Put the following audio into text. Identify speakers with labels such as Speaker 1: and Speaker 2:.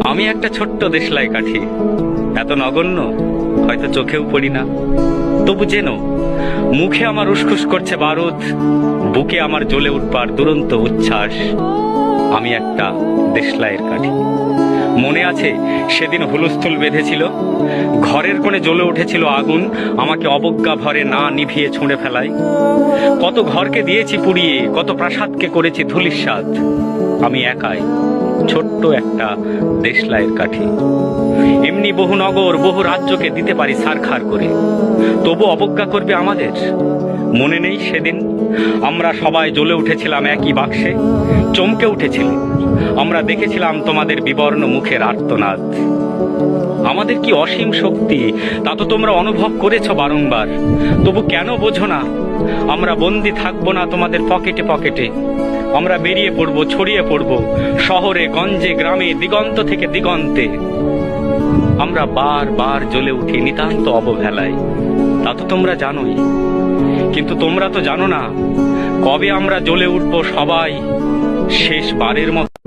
Speaker 1: আমি একটা ছোট্ট দেশলাই কাঠি, এত নগণ্য হয়তো চোখেও পড়ি না। তবু যেন মুখে আমার উসখুস করছে বারুদ, বুকে আমার জ্বলে উঠবার দুরন্ত উচ্ছ্বাস। আমি একটা দেশলাইয়ের কাঠি। মনে আছে সেদিন হুলস্থুল বেঁধেছিল, ঘরের কোণে জ্বলে উঠেছিল আগুন, আমাকে অবজ্ঞা ভরে না নিভিয়ে ছুঁড়ে ফেলায়। কত ঘরকে দিয়েছি পুড়িয়ে, কত প্রাসাদকে করেছি ধূলিসাৎ। আমি একাই ছোট্ট একটা দেশলাইয়ের কাঠি। এমনি বহু নগর বহু রাজ্যকে দিতে পারি ছারখার করে, তবু অবজ্ঞা করবে আমাদের। মনে নেই সেদিন আমরা সবাই জ্বলে উঠেছিলাম একই বাক্সে, চমকে উঠেছিল। আমরা দেখেছিলাম তোমাদের বিবর্ণ মুখের আর্তনাদ। আমাদের কি অসীম শক্তি তা তো তোমরা অনুভব করেছ বারংবার, তবু কেন বোঝো না? আমরা বন্দি থাকবো না তোমাদের পকেটে পকেটে। আমরা বেরিয়ে পড়বো, ছড়িয়ে পড়বো শহরে গঞ্জে গ্রামে, দিগন্ত থেকে দিগন্তে। আমরা বারবার জ্বলে উঠি নিতান্ত অবহেলায়, তা তো তোমরা জানোই। কিন্তু তোমরা তো জানো না কবে আমরা জ্বলে উঠবো সবাই শেষবারের মতো।